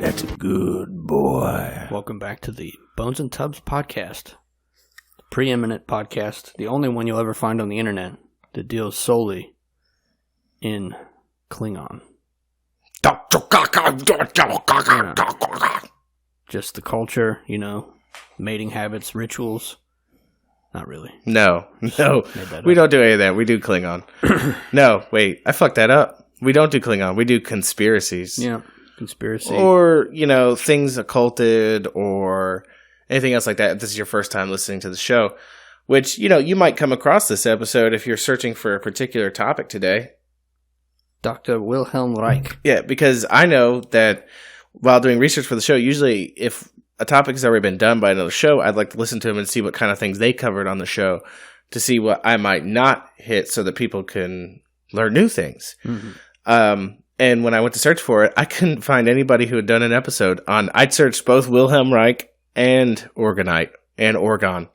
That's a good boy. Welcome back to the Bones and Tubs podcast. The preeminent podcast, the only one you'll ever find on the internet that deals solely in Klingon. Just the culture, mating habits, rituals. Not really. No. We don't do any of that. We do Klingon. No, wait. I fucked that up. We don't do Klingon. We do conspiracies. Yeah, conspiracy. Or, things occulted or anything else like that. If this is your first time listening to the show, which, you might come across this episode if you're searching for a particular topic today. Dr. Wilhelm Reich. Yeah, because I know that while doing research for the show, usually if a topic has already been done by another show, I'd like to listen to them and see what kind of things they covered on the show to see what I might not hit so that people can learn new things. Mm-hmm. And when I went to search for it, I couldn't find anybody who had done an episode on... I'd searched both Wilhelm Reich and Organite and Orgon.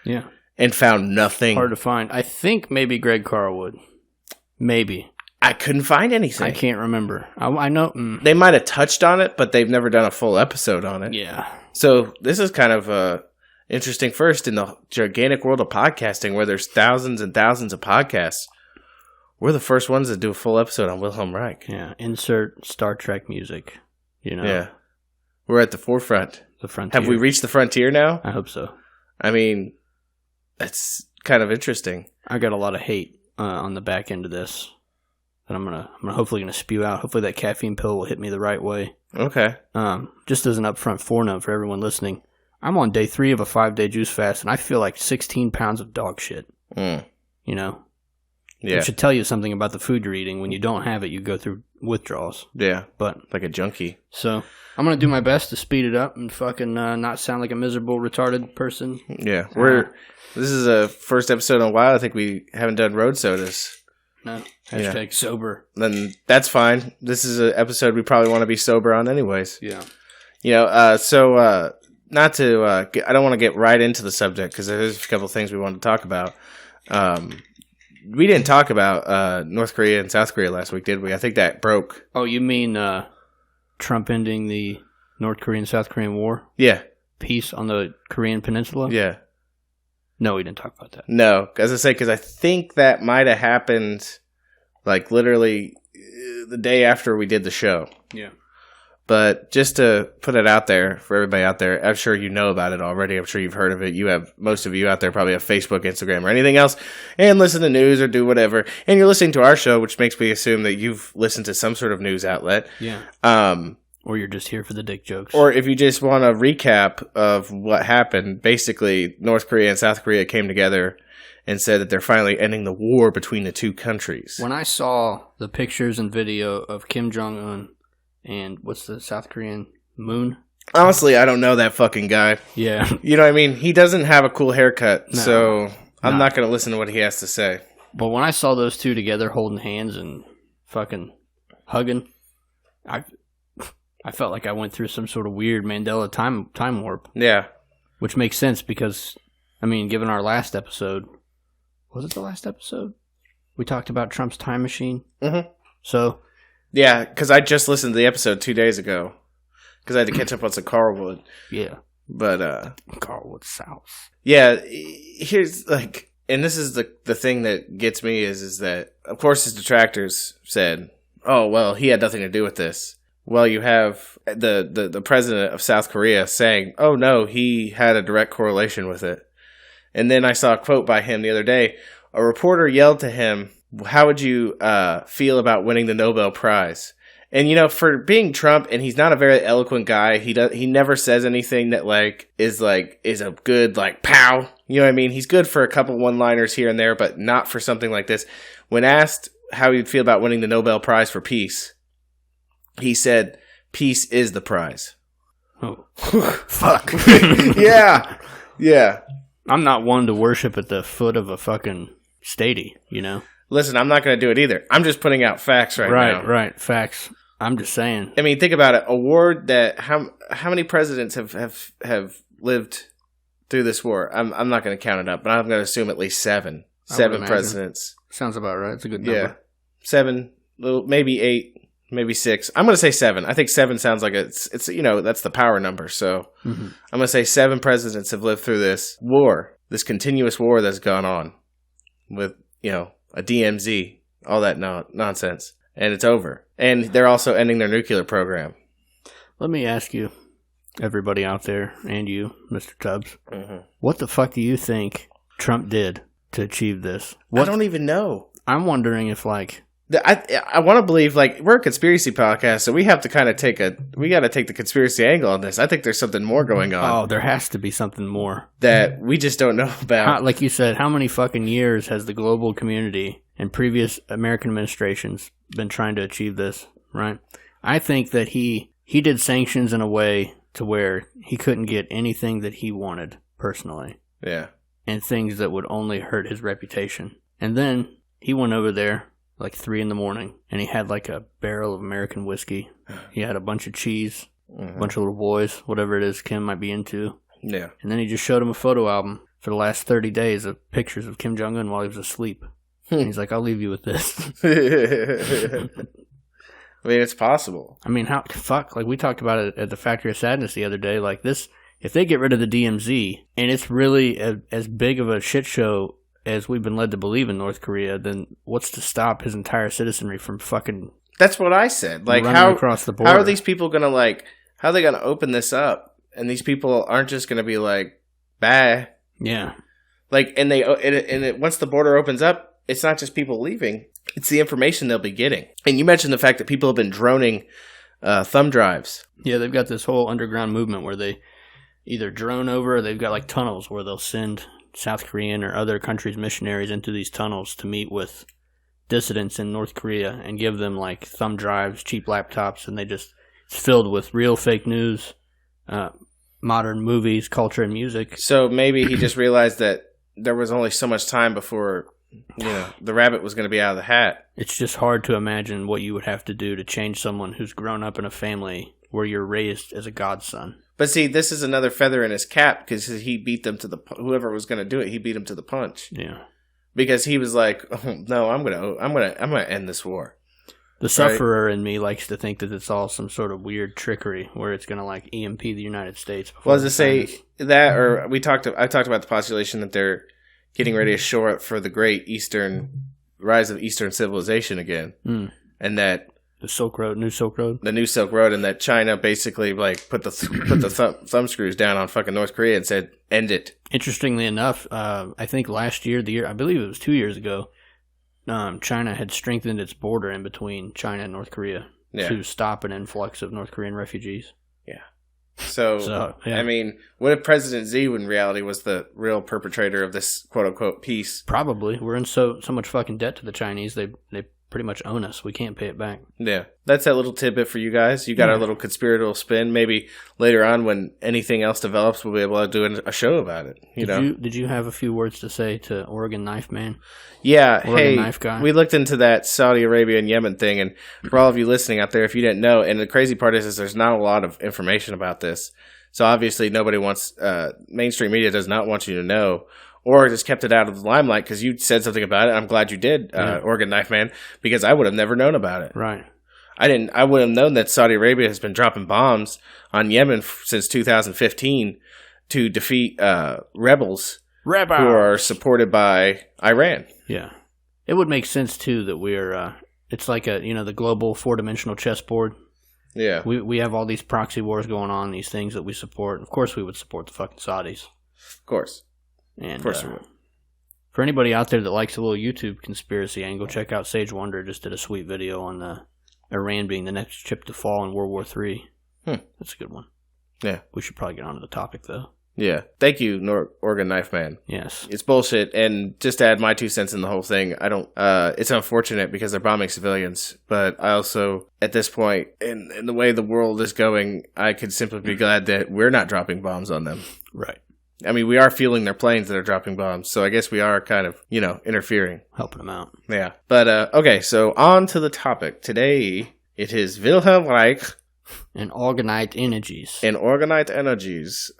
Yeah. And found nothing. Hard to find. I think maybe Greg Carl would. Maybe. I couldn't find anything. I can't remember. I know. They might have touched on it, but they've never done a full episode on it. Yeah. So this is kind of interesting first in the gigantic world of podcasting where there's thousands and thousands of podcasts. We're the first ones to do a full episode on Wilhelm Reich. Yeah. Insert Star Trek music. Yeah. We're at the forefront. The frontier. Have we reached the frontier now? I hope so. I mean, that's kind of interesting. I got a lot of hate on the back end of this. That I'm hopefully gonna spew out. Hopefully that caffeine pill will hit me the right way. Okay. Just as an upfront forenote for everyone listening, I'm on day 3 of a 5-day juice fast, and I feel like 16 pounds of dog shit. Yeah. It should tell you something about the food you're eating. When you don't have it, you go through withdrawals. Yeah. But like a junkie. So I'm gonna do my best to speed it up and fucking not sound like a miserable retarded person. Yeah. This is a first episode in a while. I think we haven't done road sodas. No. Hashtag sober. Then that's fine. This is an episode we probably want to be sober on anyways. Yeah. Not to, I don't want to get right into the subject because there's a couple of things we want to talk about. We didn't talk about North Korea and South Korea last week, did we? I think that broke. Oh, you mean Trump ending the North Korean-South Korean war? Yeah. Peace on the Korean peninsula? Yeah. No, we didn't talk about that. No, as I say, because I think that might have happened, like, literally the day after we did the show. Yeah. But just to put it out there for everybody out there, I'm sure you know about it already. I'm sure you've heard of it. Most of you out there probably have Facebook, Instagram, or anything else, and listen to news or do whatever. And you're listening to our show, which makes me assume that you've listened to some sort of news outlet. Yeah. Or you're just here for the dick jokes. Or if you just want a recap of what happened, basically North Korea and South Korea came together and said that they're finally ending the war between the two countries. When I saw the pictures and video of Kim Jong-un and what's the South Korean Moon? Honestly, I don't know that fucking guy. Yeah. You know what I mean? He doesn't have a cool haircut, so I'm not going to listen to what he has to say. But when I saw those two together holding hands and fucking hugging, I felt like I went through some sort of weird Mandela time warp. Yeah. Which makes sense because, given our last episode, was it the last episode? We talked about Trump's time machine. Mm-hmm. So. Yeah, because I just listened to the episode 2 days ago. Because I had to catch up on some Carlwood. Yeah. But, Carlwood South. Yeah, here's, and this is the thing that gets me is that, of course, his detractors said, oh, well, he had nothing to do with this. Well, you have the president of South Korea saying, oh, no, he had a direct correlation with it. And then I saw a quote by him the other day. A reporter yelled to him, how would you feel about winning the Nobel Prize? And, for being Trump, and he's not a very eloquent guy, he never says anything that, is a good, pow. You know what I mean? He's good for a couple one-liners here and there, but not for something like this. When asked how he'd feel about winning the Nobel Prize for Peace, he said, peace is the prize. Oh. Fuck. Yeah. Yeah. I'm not one to worship at the foot of a fucking statue, Listen, I'm not going to do it either. I'm just putting out facts right now. Right. Facts. I'm just saying. Think about it. A war that how many presidents have lived through this war? I'm not going to count it up, but I'm going to assume at least 7. 7 presidents. Sounds about right. It's a good number. Yeah. 7, maybe 8. maybe 6. I'm going to say 7. I think 7 sounds like it's that's the power number. So I'm going to say 7 presidents have lived through this war, this continuous war that's gone on with, a DMZ, all that nonsense. And it's over. And they're also ending their nuclear program. Let me ask you, everybody out there, and you, Mr. Tubbs, what the fuck do you think Trump did to achieve this? I don't even know. I'm wondering if, like... I want to believe, like, we're a conspiracy podcast, so we have to kind of take the conspiracy angle on this. I think there's something more going on. Oh, there has to be something more. That we just don't know about. Like you said, how many fucking years has the global community and previous American administrations been trying to achieve this, right? I think that he did sanctions in a way to where he couldn't get anything that he wanted, personally. Yeah. And things that would only hurt his reputation. And then he went over there like 3 a.m, and he had like a barrel of American whiskey. He had a bunch of cheese, a bunch of little boys, whatever it is Kim might be into. Yeah. And then he just showed him a photo album for the last 30 days of pictures of Kim Jong-un while he was asleep. And he's like, I'll leave you with this. I mean, it's possible. I mean, like we talked about it at the Factory of Sadness the other day, like this, if they get rid of the DMZ, and it's really as big of a shit show as we've been led to believe in North Korea, then what's to stop his entire citizenry from fucking... That's what I said. Like, running across the border? How are these people going to, how are they going to open this up? And these people aren't just going to be like, bye. Yeah. Like, once the border opens up, it's not just people leaving. It's the information they'll be getting. And you mentioned the fact that people have been droning thumb drives. Yeah, they've got this whole underground movement where they either drone over or they've got like tunnels where they'll send South Korean or other countries' missionaries into these tunnels to meet with dissidents in North Korea and give them like thumb drives, cheap laptops, and it's filled with real fake news, modern movies, culture, and music. So maybe he just realized that there was only so much time before the rabbit was going to be out of the hat. It's just hard to imagine what you would have to do to change someone who's grown up in a family where you're raised as a godson. But see, this is another feather in his cap because he beat them to whoever was going to do it. He beat him to the punch. Yeah, because he was like, oh, "No, I'm gonna end this war." The sufferer in me likes to think that it's all some sort of weird trickery where it's going to like EMP the United States. Well, as I say that, or I talked about the postulation that they're getting ready to shore up for the great rise of Eastern civilization again, and that. The Silk Road, new Silk Road? The new Silk Road, and that China basically like put the thumb screws down on fucking North Korea and said, end it. Interestingly enough, I think last year, I believe it was 2 years ago, China had strengthened its border in between China and North Korea to stop an influx of North Korean refugees. Yeah. So yeah. I mean, what if President Xi in reality was the real perpetrator of this quote-unquote peace? Probably. We're in so much fucking debt to the Chinese, they pretty much own us. We can't pay it back. Yeah. That's that little tidbit for you guys. You got our little conspiratorial spin. Maybe later on when anything else develops, we'll be able to do a show about it. Did you have a few words to say to Oregon Knife Man? Yeah. Oregon Knife Guy? We looked into that Saudi Arabia and Yemen thing, and for all of you listening out there, if you didn't know, and the crazy part is there's not a lot of information about this. So obviously nobody wants, mainstream media does not want you to know, or just kept it out of the limelight because you said something about it. I'm glad you did, Oregon Knife Man, because I would have never known about it. Right. I would have known that Saudi Arabia has been dropping bombs on Yemen since 2015 to defeat rebels who are supported by Iran. Yeah. It would make sense, too, that we're, it's like the global four-dimensional chessboard. Yeah. We have all these proxy wars going on, these things that we support. Of course we would support the fucking Saudis. Of course. And, of course we would. For anybody out there that likes a little YouTube conspiracy angle, check out Sage Wonder. Just did a sweet video on Iran being the next chip to fall in World War III. That's a good one. Yeah. We should probably get on to the topic, though. Yeah. Thank you, Oregon Knife Man. Yes. It's bullshit. And just to add my 2 cents in the whole thing, I don't, it's unfortunate because they're bombing civilians. But I also, at this point, in the way the world is going, I could simply be glad that we're not dropping bombs on them. Right. I mean, we are fueling their planes that are dropping bombs. So I guess we are kind of, interfering. Helping them out. Yeah. But, okay. So on to the topic. Today, it is Wilhelm Reich. And Organite Energies.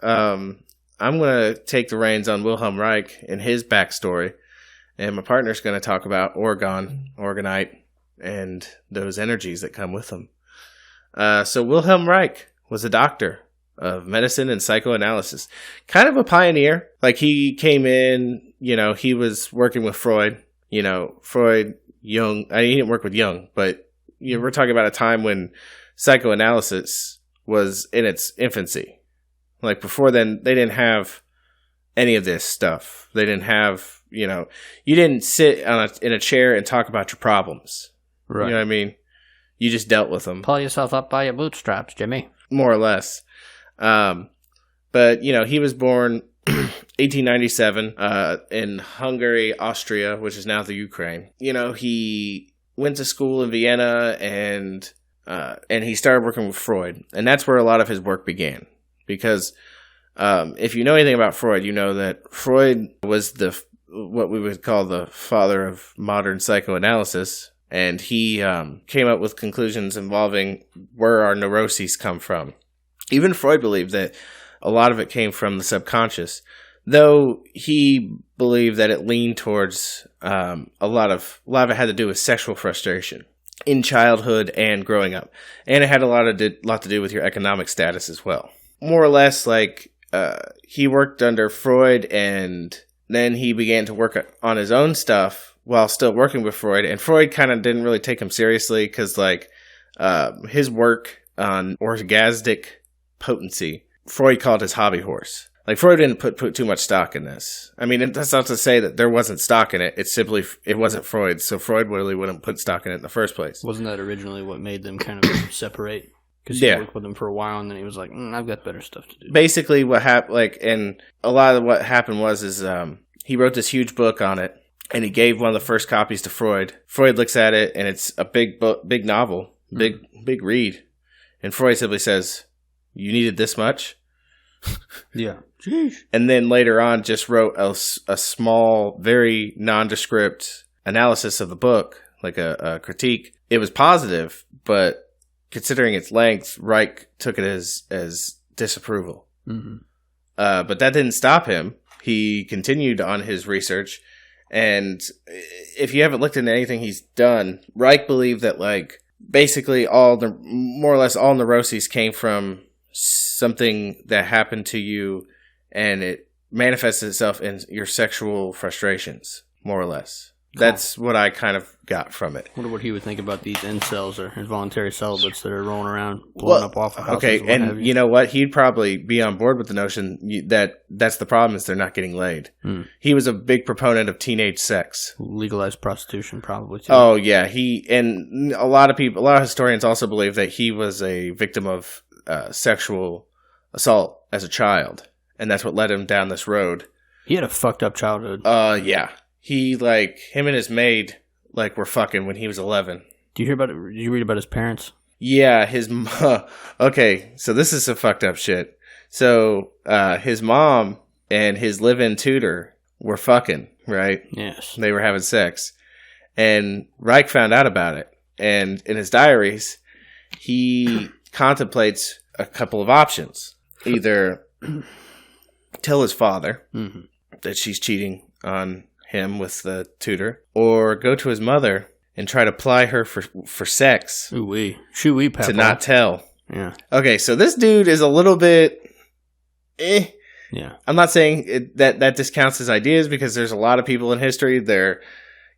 I'm going to take the reins on Wilhelm Reich and his backstory. And my partner's going to talk about Oregonite, and those energies that come with them. So Wilhelm Reich was a doctor of medicine and psychoanalysis. Kind of a pioneer. Like, he came in, he was working with Freud. Freud, Jung. He didn't work with Jung, but we're talking about a time when psychoanalysis was in its infancy. Like, before then, they didn't have any of this stuff. They didn't have, you didn't sit in a chair and talk about your problems. Right. You know what I mean? You just dealt with them. Pull yourself up by your bootstraps, Jimmy. More or less. But, he was born 1897 in Hungary, Austria, which is now the Ukraine. He went to school in Vienna and he started working with Freud. And that's where a lot of his work began. Because if you know anything about Freud, you know that Freud was what we would call the father of modern psychoanalysis. And he came up with conclusions involving where our neuroses come from. Even Freud believed that a lot of it came from the subconscious, though he believed that it leaned towards a lot of it had to do with sexual frustration in childhood and growing up, and it had a lot to do with your economic status as well. More or less, like he worked under Freud, and then he began to work on his own stuff while still working with Freud, and Freud kind of didn't really take him seriously because, his work on orgasmic potency, Freud called his hobby horse. Like, Freud didn't put too much stock in this. I mean, that's not to say that there wasn't stock in it. It's simply, it wasn't Freud, so Freud really wouldn't put stock in it in the first place. Wasn't that originally what made them kind of separate? Because he worked with him for a while, and then he was like, I've got better stuff to do. Basically, what happened, and a lot of what happened was he wrote this huge book on it, and he gave one of the first copies to Freud. Freud looks at it, and it's a big book, big novel, big read. And Freud simply says, "You needed this much?" Yeah. Jeez. And then later on just wrote a small, very nondescript analysis of the book, like a critique. It was positive, but considering its length, Reich took it as disapproval. Mm-hmm. But that didn't stop him. He continued on his research. And if you haven't looked into anything he's done, Reich believed that, basically more or less all neuroses came from something that happened to you, and it manifests itself in your sexual frustrations, more or less. That's what I kind of got from it. I wonder what he would think about these incels or involuntary celibates that are rolling around, blowing up Waffle Houses. Okay, and you know what? He'd probably be on board with the notion that that's the problem, is they're not getting laid. He was a big proponent of teenage sex. Legalized prostitution, probably, too. Oh, yeah. And a lot of historians also believe that he was a victim of sexual assault as a child, and that's what led him down this road. He had a fucked up childhood. Yeah. He, him and his maid, were fucking when he was 11. Do you hear about it? Did you read about his parents? Yeah, okay, so this is some fucked up shit. So, his mom and his live-in tutor were fucking, right? Yes. They were having sex. And Reich found out about it. And in his diaries, he contemplates a couple of options. Either tell his father that she's cheating on him with the tutor, or go to his mother and try to ply her for sex. Ooh-wee. Shoo-wee, Papa. To not tell. Yeah. Okay, so this dude is a little bit Yeah. I'm not saying that discounts his ideas, because there's a lot of people in history, they're,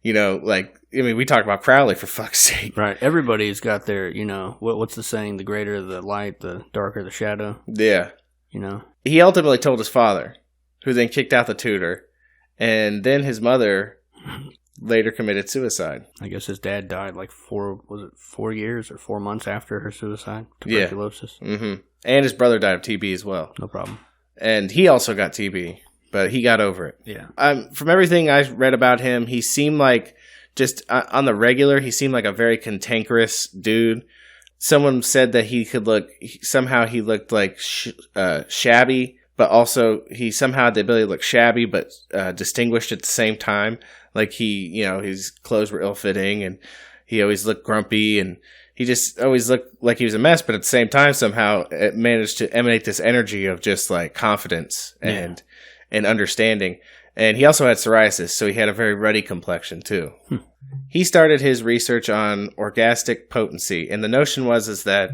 we talk about Crowley, for fuck's sake. Right. Everybody's got their, what's the saying? The greater the light, the darker the shadow. Yeah. He ultimately told his father, who then kicked out the tutor. And then his mother later committed suicide. I guess his dad died 4 years or 4 months after her suicide? Tuberculosis. Yeah. Mm-hmm. And his brother died of TB as well. No problem. And he also got TB, but he got over it. Yeah. From everything I read about him, he seemed like, just on the regular, he seemed like a very cantankerous dude. Someone said that he looked like shabby, but also he somehow had the ability to look shabby but distinguished at the same time. Like his clothes were ill-fitting, and he always looked grumpy, and he just always looked like he was a mess, but at the same time somehow it managed to emanate this energy of just confidence and understanding. And he also had psoriasis, so he had a very ruddy complexion too. He started his research on orgastic potency, and the notion is that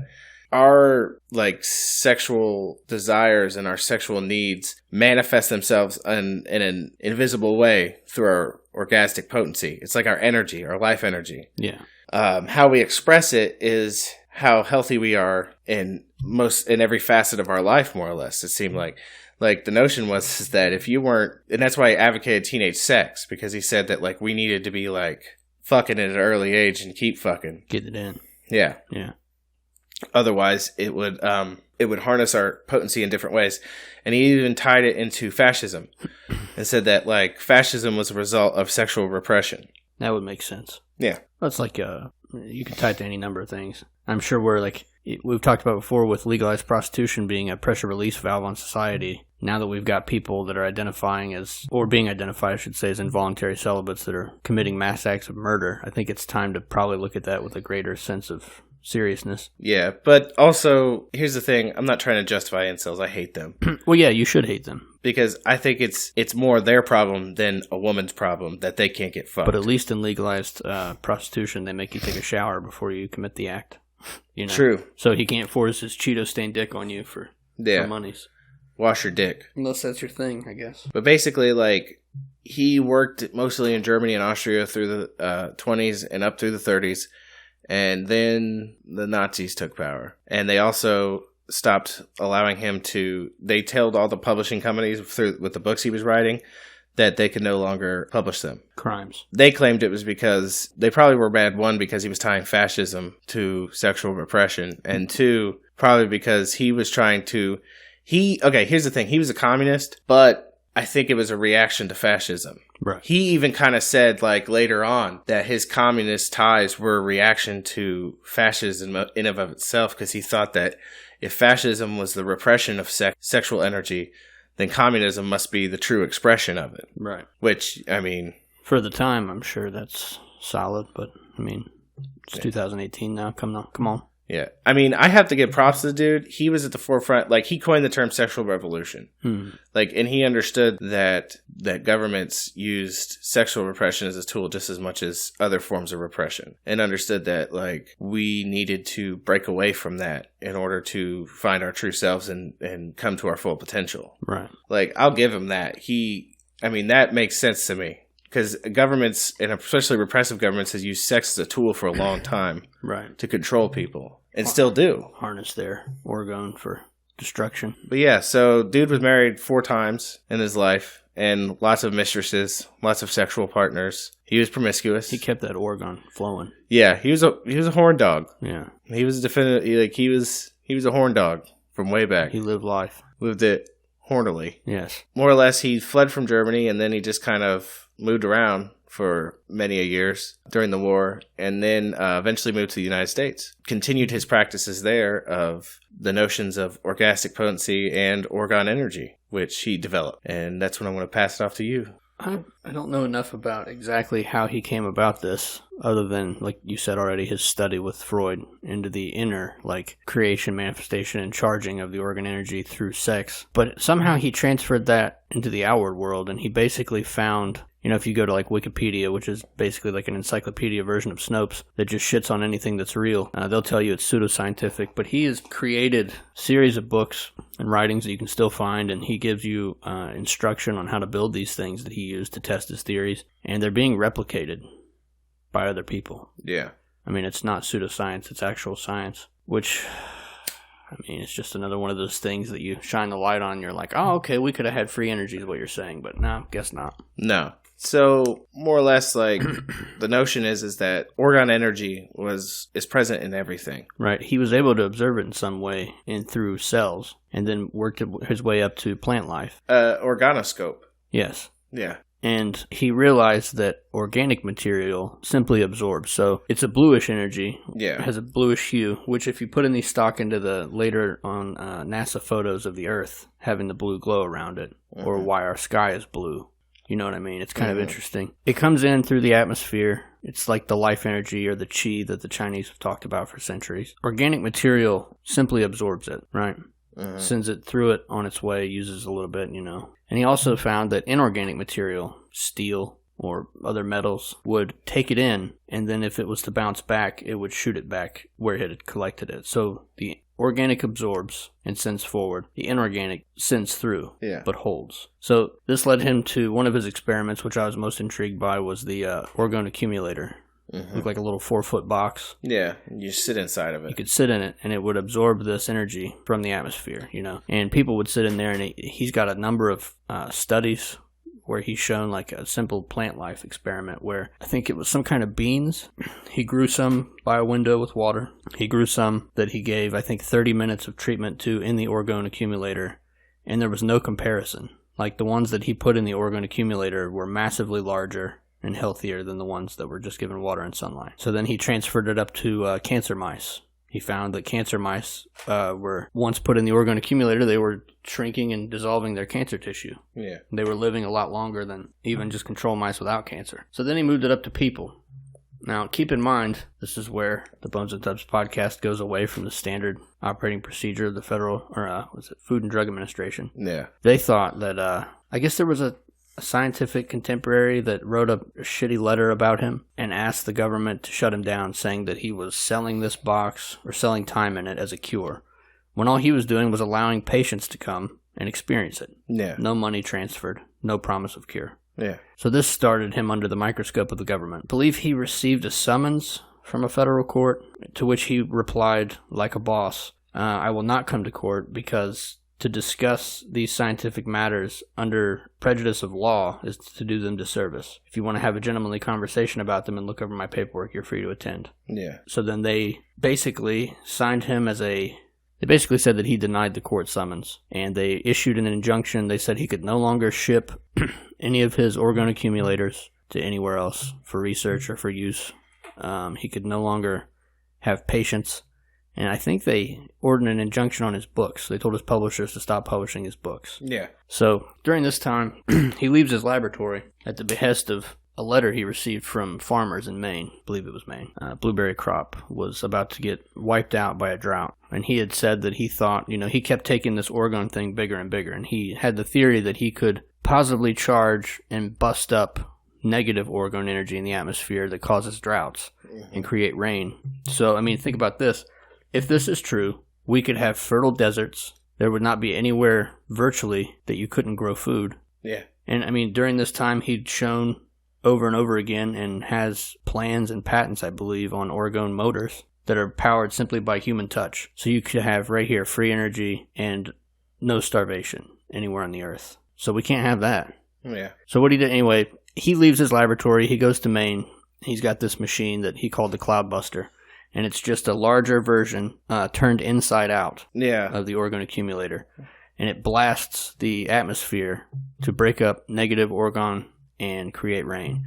our sexual desires and our sexual needs manifest themselves in an invisible way through our orgastic potency. It's like our energy, our life energy. Yeah. How we express it is how healthy we are in every facet of our life, more or less. It seemed like the notion is that if you weren't, and that's why he advocated teenage sex, because he said that we needed to be fucking at an early age and keep fucking. Get it in. Yeah. Yeah. Otherwise, it would harness our potency in different ways. And he even tied it into fascism and said that fascism was a result of sexual repression. That would make sense. Yeah. That's you could tie it to any number of things. I'm sure we've talked about before with legalized prostitution being a pressure release valve on society. Now that we've got people that are identifying as, or being identified, I should say, as involuntary celibates that are committing mass acts of murder, I think it's time to probably look at that with a greater sense of seriousness. Yeah, but also, here's the thing. I'm not trying to justify incels. I hate them. Well, yeah, you should hate them. Because I think it's more their problem than a woman's problem that they can't get fucked. But at least in legalized prostitution, they make you take a shower before you commit the act. True. So he can't force his Cheeto-stained dick on you for monies. Wash your dick. Unless that's your thing, I guess. But basically, he worked mostly in Germany and Austria through the 20s and up through the 30s. And then the Nazis took power. And they also stopped allowing him they told all the publishing companies with the books he was writing that they could no longer publish them. Crimes. They claimed it was because they probably were mad, one, because he was tying fascism to sexual repression, and two, probably because he was trying to... Okay, here's the thing. He was a communist, but I think it was a reaction to fascism. Right. He even kind of said, later on, that his communist ties were a reaction to fascism in and of itself, because he thought that if fascism was the repression of sexual energy, then communism must be the true expression of it. Right. Which, for the time, I'm sure that's solid, but, it's 2018 now. Come on. Yeah. I have to give props to the dude. He was at the forefront. He coined the term sexual revolution. And he understood that governments used sexual repression as a tool just as much as other forms of repression. And understood that, we needed to break away from that in order to find our true selves and come to our full potential. Right. I'll give him that. That makes sense to me. Because governments, and especially repressive governments, has used sex as a tool for a long time. Right. To control people. And still do. Harness their orgone for destruction. But yeah, so dude was married 4 times in his life. And lots of mistresses. Lots of sexual partners. He was promiscuous. He kept that orgone flowing. Yeah, he was a horn dog. Yeah. He was a defendant. He was a horn dog from way back. He lived life. Lived it hornily. Yes. More or less, he fled from Germany, and then he just kind of moved around for many a years during the war, and then eventually moved to the United States. Continued his practices there of the notions of orgastic potency and orgone energy, which he developed. And that's when I'm going to pass it off to you. I don't know enough about exactly how he came about this, other than, like you said already, his study with Freud into the inner, creation, manifestation, and charging of the organ energy through sex. But somehow he transferred that into the outward world, and he basically found... if you go to Wikipedia, which is basically an encyclopedia version of Snopes that just shits on anything that's real, they'll tell you it's pseudoscientific, but he has created a series of books and writings that you can still find, and he gives you instruction on how to build these things that he used to test his theories, and they're being replicated by other people. Yeah. It's not pseudoscience, it's actual science, which... it's just another one of those things that you shine the light on, and you're like, oh, okay, we could have had free energy is what you're saying, but no, guess not. No. So, more or less, the notion is that orgone energy is present in everything. Right. He was able to observe it in some way and through cells, and then worked his way up to plant life. Organoscope. Yes. Yeah. And he realized that organic material simply absorbs. So it's a bluish energy. Yeah. It has a bluish hue, which if you put any stock into the later on NASA photos of the Earth having the blue glow around it, or why our sky is blue. You know what I mean? It's kind of interesting. It comes in through the atmosphere. It's like the life energy or the chi that the Chinese have talked about for centuries. Organic material simply absorbs it, right? sends it through it on its way, uses a little bit, And he also found that inorganic material, steel or other metals, would take it in, and then if it was to bounce back, it would shoot it back where it had collected it. So the organic absorbs and sends forward. The inorganic sends through, but holds. So this led him to one of his experiments, which I was most intrigued by, was the orgone accumulator. Looked like a little 4-foot box. Yeah, you sit inside of it. You could sit in it, and it would absorb this energy from the atmosphere, And people would sit in there, and he's got a number of studies where he's shown like a simple plant life experiment where I think it was some kind of beans. He grew some by a window with water. He grew some that he gave, I think, 30 minutes of treatment to in the orgone accumulator, and there was no comparison. Like the ones that he put in the orgone accumulator were massively larger and healthier than the ones that were just given water and sunlight. So then he transferred it up to cancer mice. He found that cancer mice were, once put in the orgone accumulator, they were shrinking and dissolving their cancer tissue. Yeah. They were living a lot longer than even just control mice without cancer. So then he moved it up to people. Now, keep in mind, this is where the Bones and Tubs podcast goes away from the standard operating procedure of the Federal, Food and Drug Administration. Yeah. They thought that, I guess there was a scientific contemporary that wrote a shitty letter about him and asked the government to shut him down, saying that he was selling this box or selling time in it as a cure, when all he was doing was allowing patients to come and experience it. Yeah. No money transferred, no promise of cure. Yeah. So this started him under the microscope of the government. I believe he received a summons from a federal court, to which he replied like a boss, I will not come to court because to discuss these scientific matters under prejudice of law is to do them disservice. If you want to have a gentlemanly conversation about them and look over my paperwork, you're free to attend. Yeah. So then they basically signed him as they basically said that he denied the court summons, and they issued an injunction. They said he could no longer ship any of his orgone accumulators to anywhere else for research or for use. He could no longer have patients. And I think they ordered an injunction on his books. They told his publishers to stop publishing his books. Yeah. So during this time, he leaves his laboratory at the behest of a letter he received from farmers in Maine. I believe it was Maine. Blueberry crop was about to get wiped out by a drought. And he had said that he thought, he kept taking this orgone thing bigger and bigger. And he had the theory that he could positively charge and bust up negative orgone energy in the atmosphere that causes droughts and create rain. So, think about this. If this is true, we could have fertile deserts. There would not be anywhere virtually that you couldn't grow food. Yeah. And during this time, he'd shown over and over again and has plans and patents, I believe, on orgone motors that are powered simply by human touch. So you could have right here free energy and no starvation anywhere on the earth. So we can't have that. Yeah. So what he did anyway, he leaves his laboratory. He goes to Maine. He's got this machine that he called the Cloudbuster. And it's just a larger version turned inside out of the orgone accumulator. And it blasts the atmosphere to break up negative orgone and create rain.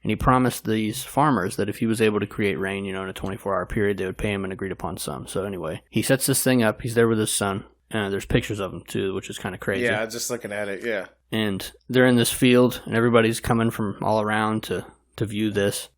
And he promised these farmers that if he was able to create rain, in a 24-hour period, they would pay him an agreed upon sum. So anyway, he sets this thing up. He's there with his son. There's pictures of him, too, which is kind of crazy. Yeah, just looking at it, yeah. And they're in this field, and everybody's coming from all around to view this.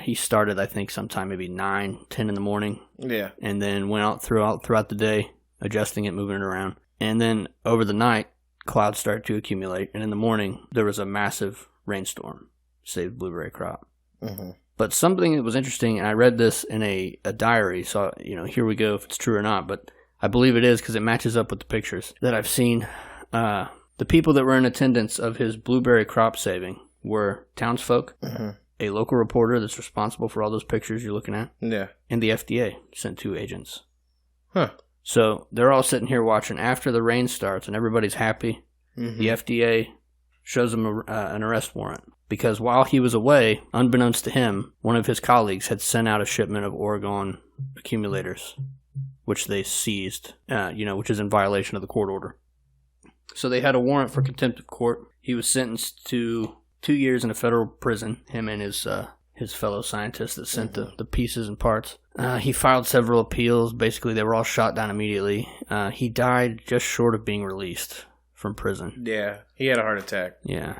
He started, I think, sometime maybe 9, 10 in the morning. Yeah. And then went out throughout the day, adjusting it, moving it around. And then over the night, clouds started to accumulate. And in the morning, there was a massive rainstorm. Saved blueberry crop. Mm-hmm. But something that was interesting, and I read this in a diary, so, here we go if it's true or not. But I believe it is because it matches up with the pictures that I've seen. The people that were in attendance of his blueberry crop saving were townsfolk. Mm-hmm. A local reporter that's responsible for all those pictures you're looking at. Yeah. And the FDA sent 2 agents. Huh. So they're all sitting here watching after the rain starts and everybody's happy. Mm-hmm. The FDA shows him an arrest warrant. Because while he was away, unbeknownst to him, one of his colleagues had sent out a shipment of orgone accumulators, which they seized, which is in violation of the court order. So they had a warrant for contempt of court. He was sentenced to 2 years in a federal prison, him and his fellow scientists that sent the pieces and parts. He filed several appeals. Basically, they were all shot down immediately. He died just short of being released from prison. Yeah, he had a heart attack. Yeah.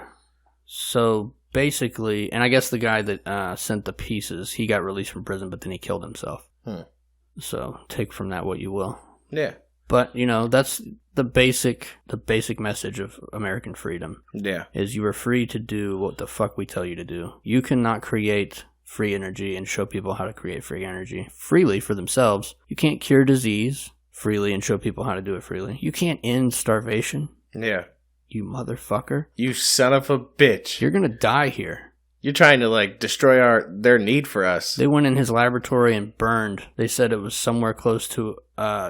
So basically, and I guess the guy that sent the pieces, he got released from prison, but then he killed himself. So take from that what you will. Yeah. But, that's the basic message of American freedom. Yeah. Is you are free to do what the fuck we tell you to do. You cannot create free energy and show people how to create free energy freely for themselves. You can't cure disease freely and show people how to do it freely. You can't end starvation. Yeah. You motherfucker. You son of a bitch. You're going to die here. You're trying to, destroy their need for us. They went in his laboratory and burned. They said it was somewhere close to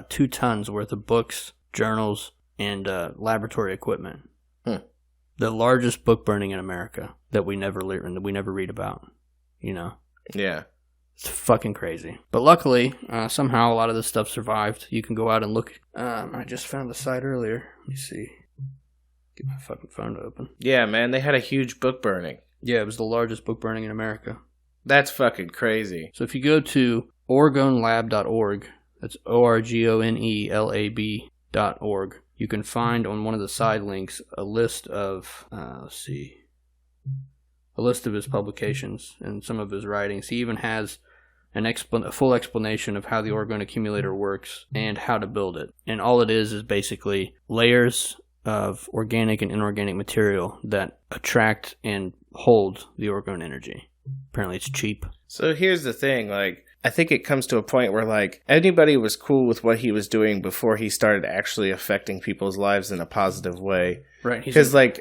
2 tons worth of books, journals, and laboratory equipment. The largest book burning in America that we never read about. Yeah. It's fucking crazy. But luckily, somehow a lot of this stuff survived. You can go out and look. I just found the site earlier. Let me see. Get my fucking phone to open. Yeah, man, they had a huge book burning. Yeah, it was the largest book burning in America. That's fucking crazy. So if you go to OregonLab.org, that's ORGONELAB.org, you can find on one of the side links a list of, a list of his publications and some of his writings. He even has a full explanation of how the Oregon accumulator works and how to build it. And all it is basically layers of organic and inorganic material that attract and hold the Oregon energy. Apparently it's cheap. So here's the thing, I think it comes to a point where, anybody was cool with what he was doing before he started actually affecting people's lives in a positive way. Right. Because, I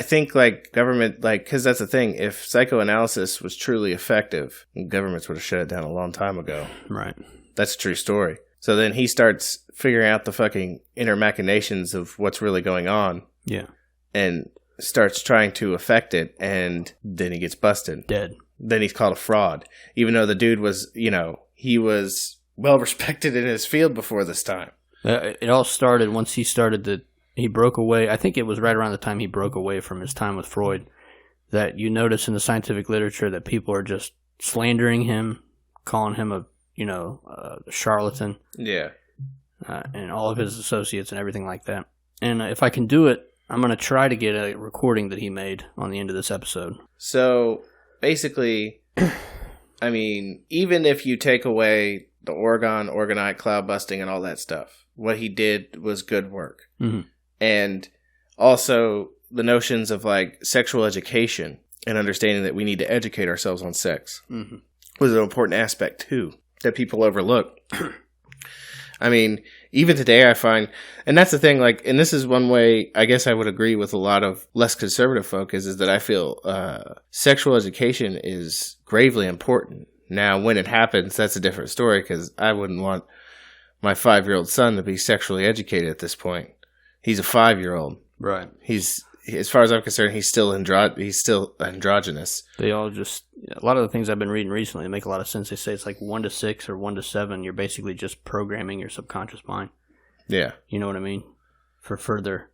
think, government, because that's the thing, if psychoanalysis was truly effective, governments would have shut it down a long time ago. Right. That's a true story. So then he starts figuring out the fucking inner machinations of what's really going on. Yeah. And starts trying to affect it, and then he gets busted. Dead. Then he's called a fraud. Even though the dude was, he was well respected in his field before this time. It all started once he broke away. I think it was right around the time he broke away from his time with Freud that you notice in the scientific literature that people are just slandering him, calling him a charlatan. Yeah. And all of his associates and everything like that. And if I can do it, I'm going to try to get a recording that he made on the end of this episode. So, basically, even if you take away the Orgonite, cloud busting, and all that stuff, what he did was good work. Mm-hmm. And also the notions of, sexual education and understanding that we need to educate ourselves on sex was an important aspect, too, that people overlook. Even today I find, and that's the thing, and this is one way I guess I would agree with a lot of less conservative folk, is that I feel sexual education is gravely important. Now, when it happens, that's a different story, because I wouldn't want my 5-year-old son to be sexually educated at this point. He's a 5-year-old. Right. He's, as far as I'm concerned, he's still androgynous. They all just, a lot of the things I've been reading recently make a lot of sense. They say it's 1 to 6 or 1 to 7. You're basically just programming your subconscious mind. Yeah. You know what I mean? For further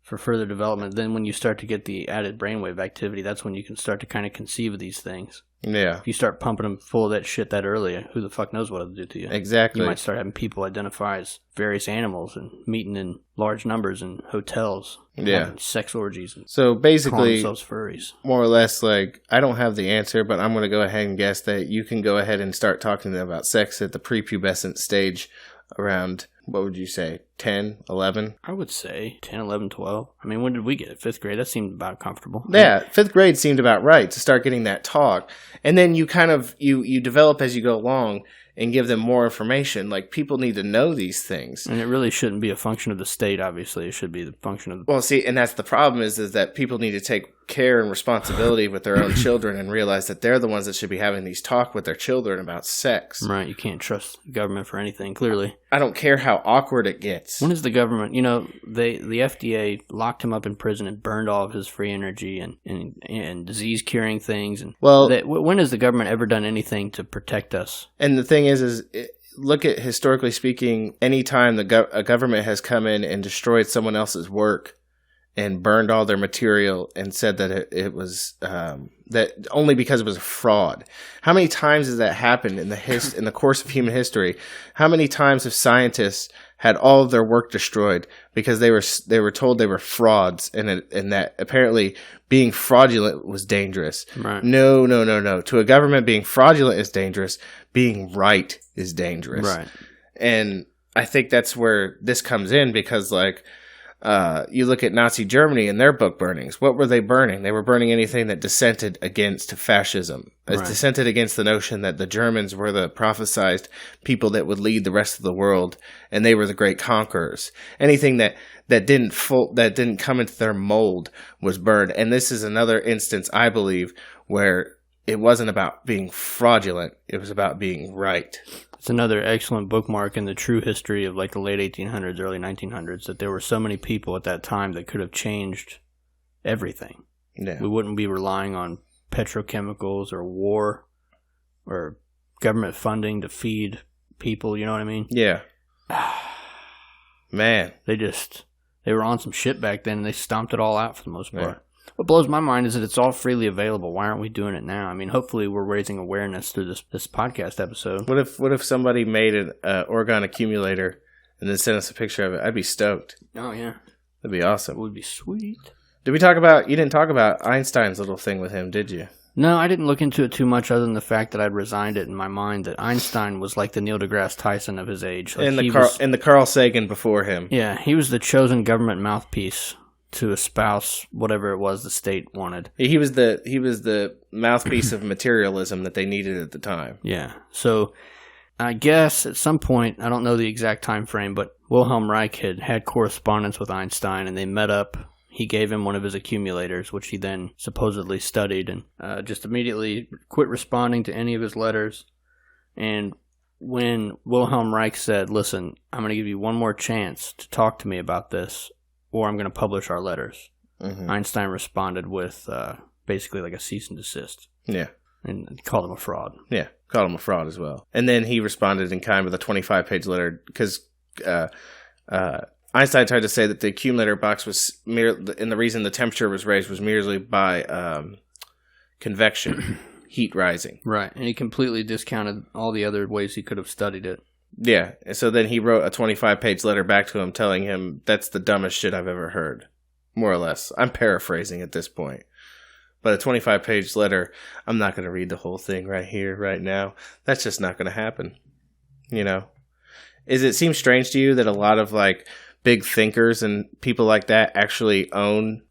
development. Then when you start to get the added brainwave activity, that's when you can start to kind of conceive of these things. Yeah. If you start pumping them full of that shit that early, who the fuck knows what it'll do to you? Exactly. You might start having people identify as various animals and meeting in large numbers in hotels. Yeah. Sex orgies. And so basically, calling themselves furries. More or less, I don't have the answer, but I'm going to go ahead and guess that you can go ahead and start talking to them about sex at the prepubescent stage around, what would you say, 10, 11? I would say 10, 11, 12. When did we get it? 5th grade? That seemed about comfortable. Yeah, 5th grade seemed about right to start getting that talk. And then you kind of, you develop as you go along and give them more information. People need to know these things. And it really shouldn't be a function of the state, obviously. It should be the function of... Well, see, and that's the problem is that people need to take care and responsibility with their own children and realize that they're the ones that should be having these talk with their children about sex. Right, you can't trust the government for anything, clearly. I don't care how awkward it gets. When is the government... the FDA locked him up in prison and burned all of his free energy and disease-curing things. And when has the government ever done anything to protect us? And the thing is look at, historically speaking, any time a government has come in and destroyed someone else's work and burned all their material and said that it was that only because it was a fraud. How many times has that happened in the course of human history? How many times have scientists had all of their work destroyed because they were told they were frauds and that apparently being fraudulent was dangerous? Right. No. To a government, being fraudulent is dangerous. Being right is dangerous. Right. And I think that's where this comes in because, like, you look at Nazi Germany and their book burnings. What were they burning? They were burning anything that dissented against fascism. It dissented against the notion that the Germans were the prophesized people that would lead the rest of the world, and they were the great conquerors. Anything that didn't come into their mold was burned. And this is another instance, I believe, where it wasn't about being fraudulent. It was about being right. It's another excellent bookmark in the true history of like the late 1800s, early 1900s, that there were so many people at that time that could have changed everything. Yeah. We wouldn't be relying on petrochemicals or war or government funding to feed people, you know what I mean? Yeah. Man. They were on some shit back then and they stomped it all out for the most part. Yeah. What blows my mind is that it's all freely available. Why aren't we doing it now? I mean, hopefully we're raising awareness through this podcast episode. What if somebody made an orgone accumulator and then sent us a picture of it? I'd be stoked. Oh, yeah. That'd be awesome. It would be sweet. You didn't talk about Einstein's little thing with him, did you? No, I didn't look into it too much other than the fact that I'd resigned it in my mind that Einstein was like the Neil deGrasse Tyson of his age. Like and the Carl Sagan before him. Yeah, he was the chosen government mouthpiece to espouse whatever it was the state wanted. He was the mouthpiece of materialism that they needed at the time. Yeah. So I guess at some point, I don't know the exact time frame, but Wilhelm Reich had correspondence with Einstein and they met up. He gave him one of his accumulators, which he then supposedly studied and just immediately quit responding to any of his letters. And when Wilhelm Reich said, listen, I'm going to give you one more chance to talk to me about this, or I'm going to publish our letters. Mm-hmm. Einstein responded with basically like a cease and desist. Yeah. And called him a fraud. Yeah, called him a fraud as well. And then he responded in kind with a 25-page letter because Einstein tried to say that the accumulator box was and the reason the temperature was raised was merely by convection, heat rising. Right, and he completely discounted all the other ways he could have studied it. Yeah, and so then he wrote a 25-page letter back to him telling him, that's the dumbest shit I've ever heard, more or less. I'm paraphrasing at this point. But a 25-page letter, I'm not going to read the whole thing right here, right now. That's just not going to happen, you know? It seems strange to you that a lot of, like, big thinkers and people like that actually owned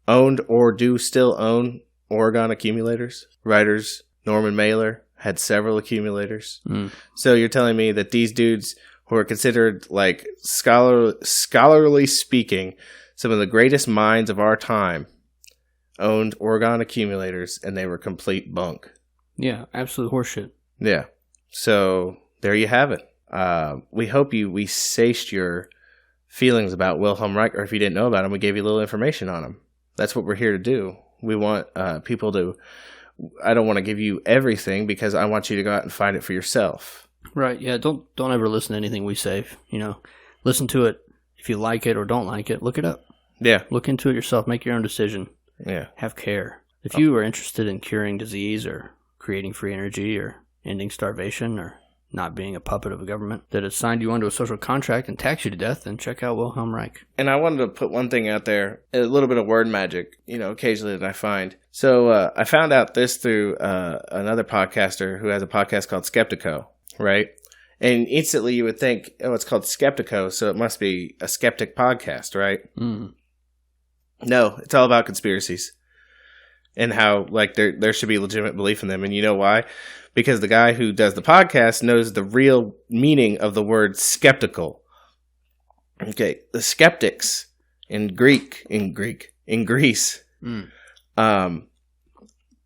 or do still own orgone accumulators? Writers, Norman Mailer had several accumulators. Mm. So you're telling me that these dudes who are considered, like, scholarly speaking, some of the greatest minds of our time owned orgone accumulators and they were complete bunk. Yeah, absolute horseshit. Yeah. So there you have it. We hope we satiated your feelings about Wilhelm Reich, or if you didn't know about him, we gave you a little information on him. That's what we're here to do. We want people to... I don't want to give you everything because I want you to go out and find it for yourself. Right, yeah. Don't ever listen to anything we say. You know, listen to it. If you like it or don't like it, look it up. Yeah. Look into it yourself. Make your own decision. Yeah. Have care. If you are interested in curing disease or creating free energy or ending starvation or not being a puppet of a government that has signed you onto a social contract and taxed you to death, then check out Wilhelm Reich. And I wanted to put one thing out there, a little bit of word magic, you know, occasionally that I find. So I found out this through another podcaster who has a podcast called Skeptico, right? And instantly you would think, oh, it's called Skeptico, so it must be a skeptic podcast, right? Mm. No, it's all about conspiracies and how, like, there should be legitimate belief in them. And you know why? Because the guy who does the podcast knows the real meaning of the word skeptical. Okay, the skeptics in Greece.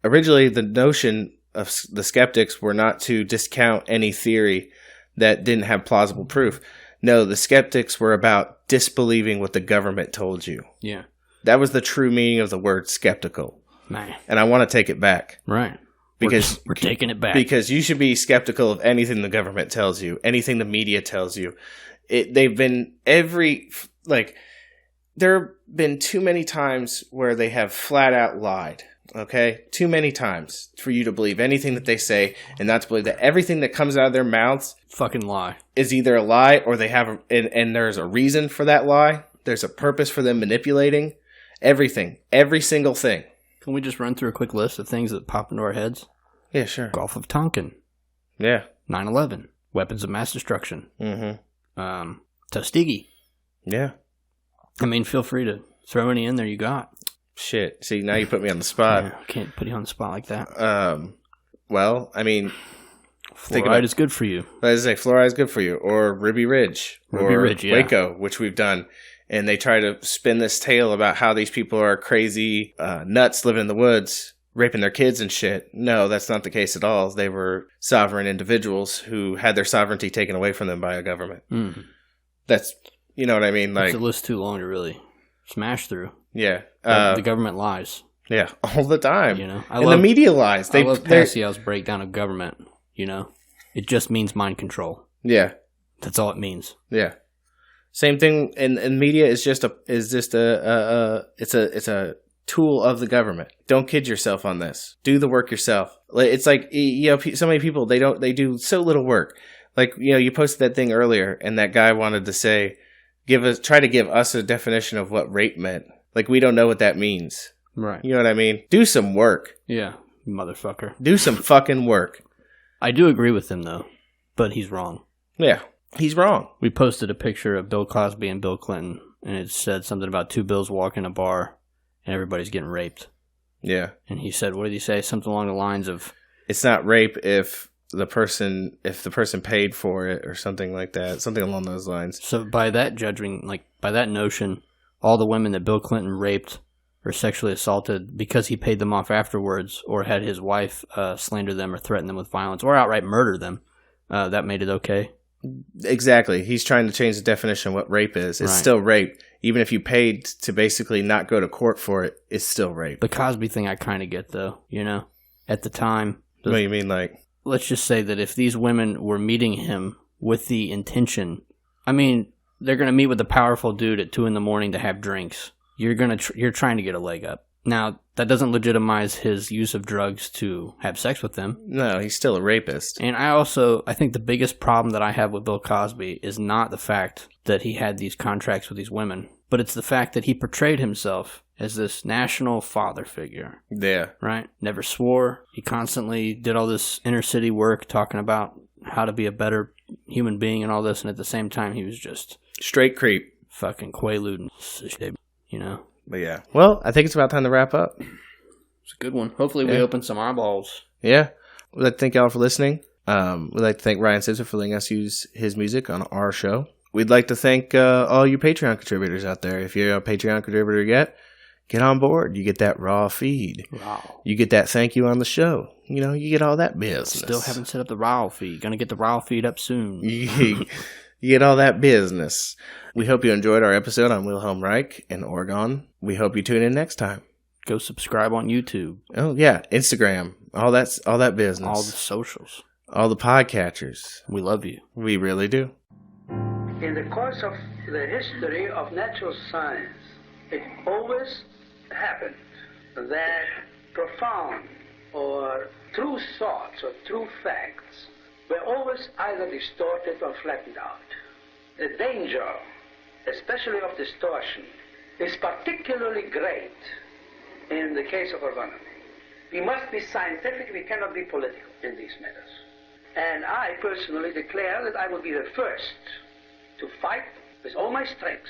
Originally, the notion of the skeptics were not to discount any theory that didn't have plausible proof. No, the skeptics were about disbelieving what the government told you. Yeah. That was the true meaning of the word skeptical. Man. And I want to take it back. Right. Because we're taking it back. Because you should be skeptical of anything the government tells you, anything the media tells you. There have been too many times where they have flat out lied. Okay? Too many times for you to believe anything that they say and not to believe that everything that comes out of their mouths fucking lie is either a lie or they have and there's a reason for that lie. There's a purpose for them manipulating everything, every single thing. Can we just run through a quick list of things that pop into our heads? Yeah, sure. Gulf of Tonkin. Yeah. 9/11. Weapons of mass destruction. Mm-hmm. Tuskegee. Yeah. I mean, feel free to throw any in there you got. Shit. See, now you put me on the spot. Yeah, can't put you on the spot like that. Well, I mean, fluoride is good for you. I was say fluoride is good for you, or Ruby Ridge, yeah. Waco, which we've done, and they try to spin this tale about how these people are crazy nuts living in the woods, raping their kids and shit. No, that's not the case at all. They were sovereign individuals who had their sovereignty taken away from them by a government. Mm. That's, you know what I mean? Like, it's a list too long to really smash through. Yeah, the government lies. Yeah, all the time. You know, the media lies. I love Pascal's breakdown of government. You know, it just means mind control. Yeah, that's all it means. Yeah, same thing. And media is just a tool of the government. Don't kid yourself on this. Do the work yourself. It's like, you know, so many people they do so little work. Like, you know, you posted that thing earlier, and that guy wanted to say, try to give us a definition of what rape meant. Like, we don't know what that means. Right. You know what I mean? Do some work. Yeah, motherfucker. Do some fucking work. I do agree with him, though, but he's wrong. Yeah, he's wrong. We posted a picture of Bill Cosby and Bill Clinton, and it said something about two Bills walking a bar, and everybody's getting raped. Yeah. And he said, what did he say? Something along the lines of... It's not rape if the person paid for it, or something like that. Something along those lines. So by that by that notion, all the women that Bill Clinton raped or sexually assaulted because he paid them off afterwards, or had his wife slander them or threaten them with violence or outright murder them, that made it okay? Exactly. He's trying to change the definition of what rape is. It's still rape. Even if you paid to basically not go to court for it, it's still rape. The Cosby thing I kind of get, though, you know? At the time... What do you mean, like... Let's just say that if these women were meeting him with the intention... I mean, they're going to meet with a powerful dude at 2 a.m. to have drinks. You're trying to get a leg up. Now, that doesn't legitimize his use of drugs to have sex with them. No, he's still a rapist. And I think the biggest problem that I have with Bill Cosby is not the fact that he had these contracts with these women, but it's the fact that he portrayed himself as this national father figure. Yeah. Right? Never swore. He constantly did all this inner city work talking about how to be a better human being and all this, and at the same time he was just... straight creep. Fucking quaalude and shit, you know? But yeah. Well, I think it's about time to wrap up. It's a good one. Hopefully we open some eyeballs. Yeah. We'd like to thank y'all for listening. We'd like to thank Ryan Sisser for letting us use his music on our show. We'd like to thank all you Patreon contributors out there. If you're a Patreon contributor yet, get on board. You get that raw feed. Wow. You get that thank you on the show. You know, you get all that business. Still haven't set up the raw feed. Gonna get the raw feed up soon. You get all that business. We hope you enjoyed our episode on Wilhelm Reich and Oregon. We hope you tune in next time. Go subscribe on YouTube. Oh yeah, Instagram. All that business. All the socials. All the podcatchers. We love you. We really do. In the course of the history of natural science, it always happened that profound or true thoughts or true facts were always either distorted or flattened out. The danger, especially of distortion, is particularly great in the case of orgonomy. We must be scientific, we cannot be political in these matters. And I personally declare that I will be the first to fight with all my strength,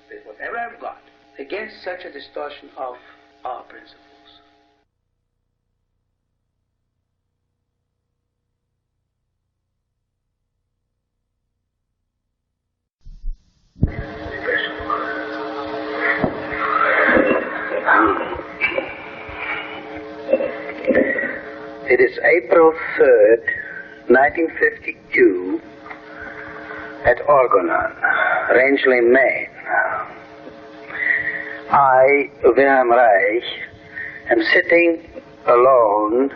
with whatever I've got, against such a distortion of our principles. It is April 3rd, 1952, at Orgonon, Rangeley, Maine. I, Wilhelm Reich, am sitting alone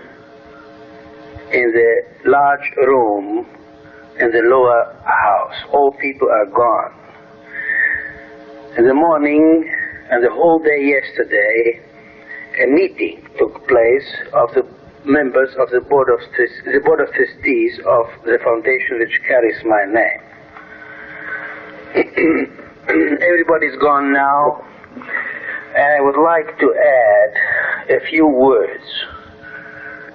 in the large room in the lower house. All people are gone. In the morning and the whole day yesterday, a meeting took place of the members of the board of trustees of the foundation which carries my name. Everybody's gone now, and I would like to add a few words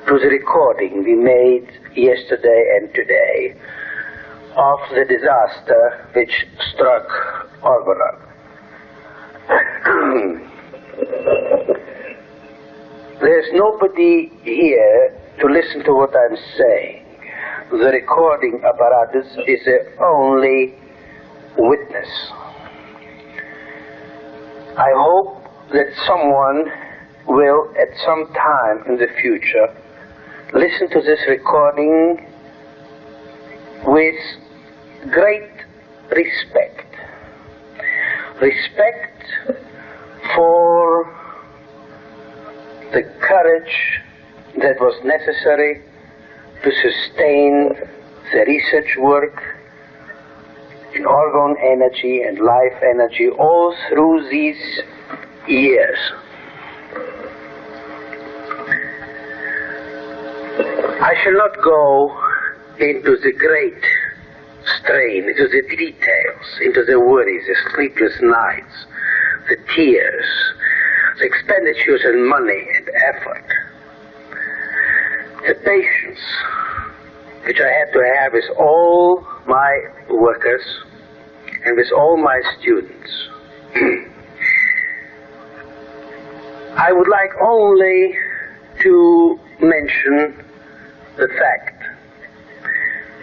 to the recording we made yesterday and today of the disaster which struck Orgona. There's nobody here to listen to what I'm saying. The recording apparatus is the only witness. I hope that someone will, at some time in the future, listen to this recording with great respect. Respect for the courage that was necessary to sustain the research work in orgone energy and life energy all through these years. I shall not go into the great strain, into the details, into the worries, the sleepless nights, the tears, the expenditures in money and effort, the patience which I had to have with all my workers and with all my students. I would like only to mention the fact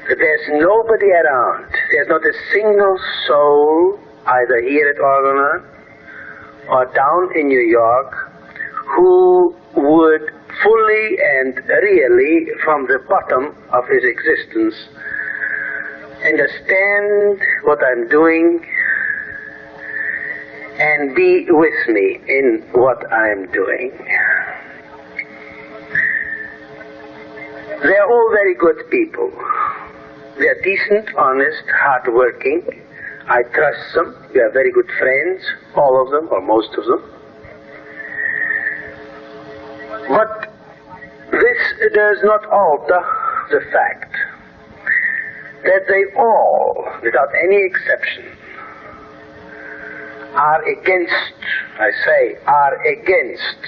that there's nobody around, there's not a single soul, either here at Orgona or down in New York, who would fully and really, from the bottom of his existence, understand what I'm doing and be with me in what I'm doing. They're all very good people. They're decent, honest, hard-working. I trust them. We are very good friends, all of them, or most of them. But this does not alter the fact that they all, without any exception, are against, I say, are against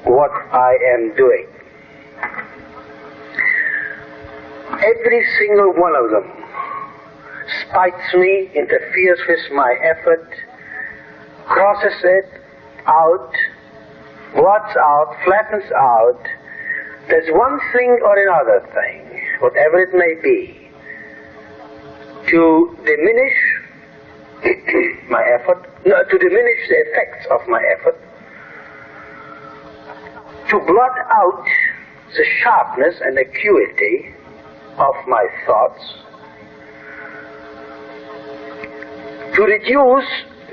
what I am doing. Every single one of them spites me, interferes with my effort, crosses it out, blots out, flattens out. There's one thing or another thing, whatever it may be, to diminish my effort, no, to diminish the effects of my effort, to blot out the sharpness and acuity of my thoughts, to reduce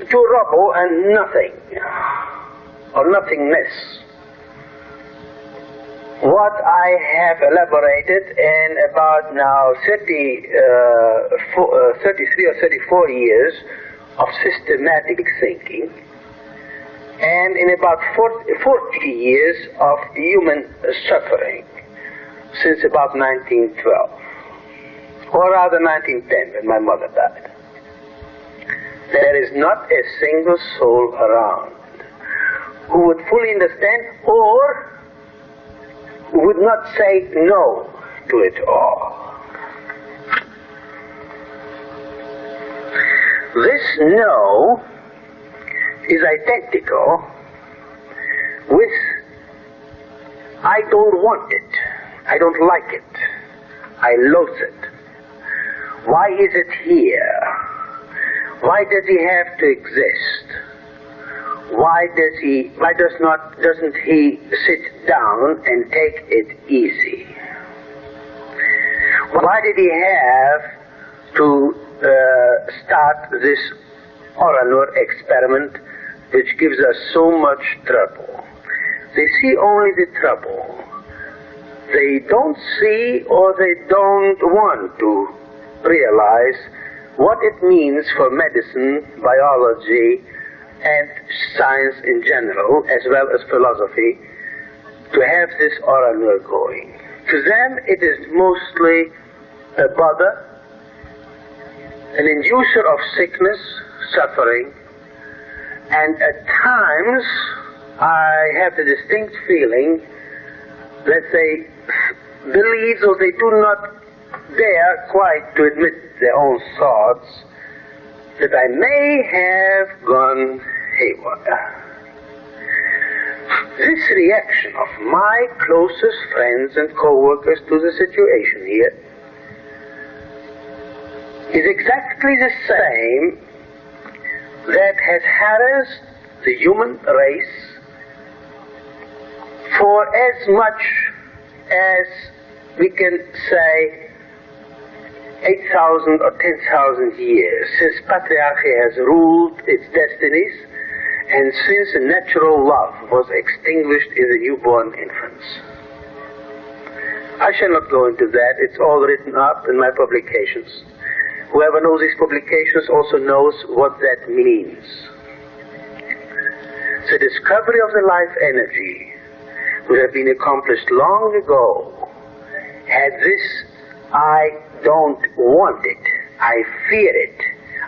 to rubble and nothing, or nothingness, what I have elaborated in about now 33 or 34 years of systematic thinking, and in about 40 years of human suffering, since about 1912, or rather 1910, when my mother died. There is not a single soul around who would fully understand or would not say no to it all. This no is identical with I don't want it, I don't like it, I loathe it. Why is it here? Why does he have to exist? Why doesn't he sit down and take it easy? Why did he have to start this Oranur experiment which gives us so much trouble? They see only the trouble. They don't see or they don't want to realize what it means for medicine, biology, and science in general, as well as philosophy, to have this Oranur going. To them it is mostly a bother, an inducer of sickness, suffering, and at times I have the distinct feeling that they believe or they do not dare quite to admit their own thoughts that I may have gone haywire. This reaction of my closest friends and co-workers to the situation here is exactly the same that has harassed the human race for as much as we can say 8,000 or 10,000 years, since patriarchy has ruled its destinies and since natural love was extinguished in the newborn infants. I shall not go into that. It's all written up in my publications. Whoever knows these publications also knows what that means. The discovery of the life energy would have been accomplished long ago had this I don't want it, I fear it,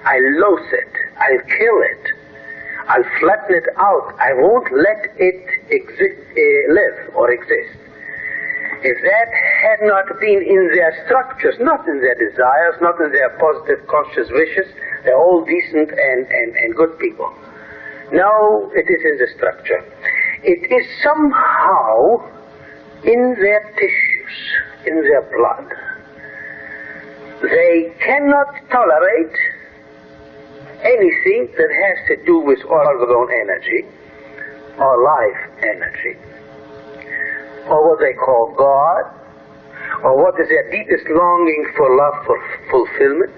I loathe it, I'll kill it, I'll flatten it out, I won't let it live or exist. If that had not been in their structures, not in their desires, not in their positive conscious wishes, they're all decent and good people. No, it is in the structure. It is somehow in their tissues, in their blood. They cannot tolerate anything that has to do with orgone energy or life energy, or what they call God, or what is their deepest longing for love for fulfillment.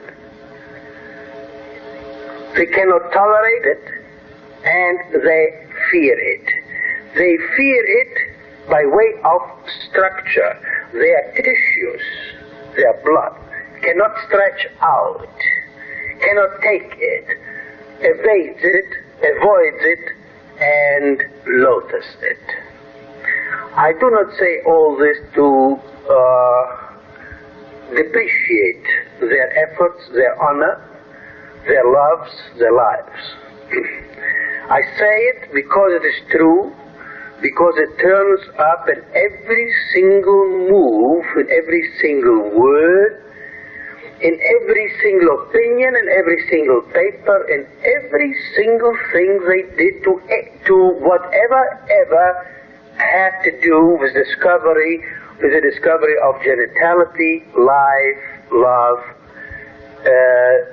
They cannot tolerate it, and they fear it. They fear it by way of structure. Their tissues, their blood, cannot stretch out, cannot take it, evades it, avoids it, and loathes it. I do not say all this to depreciate their efforts, their honor, their loves, their lives. I say it because it is true, because it turns up in every single move, in every single word, in every single opinion, in every single paper, in every single thing they did to whatever ever had to do with the discovery of genitality, life, love.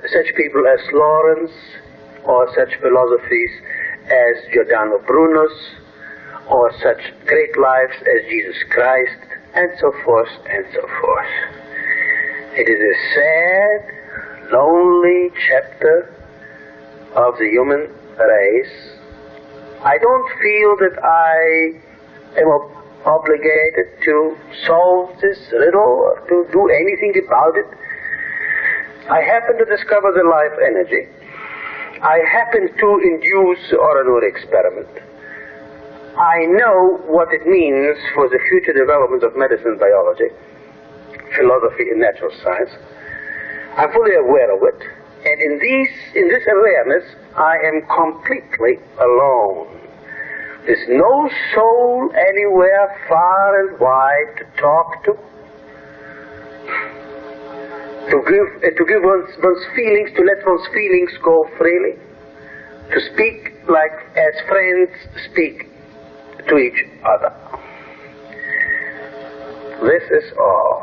Such people as Lawrence, or such philosophies as Giordano Bruno's, or such great lives as Jesus Christ, and so forth and so forth. It is a sad, lonely chapter of the human race. I don't feel that I am obligated to solve this riddle or to do anything about it. I happen to discover the life energy. I happen to induce the Oranur experiment. I know what it means for the future development of medicine, biology, philosophy, and natural science. I'm fully aware of it. And in this awareness, I am completely alone. There's no soul anywhere far and wide to talk to give one's feelings, to let one's feelings go freely, to speak like as friends speak to each other. This is all.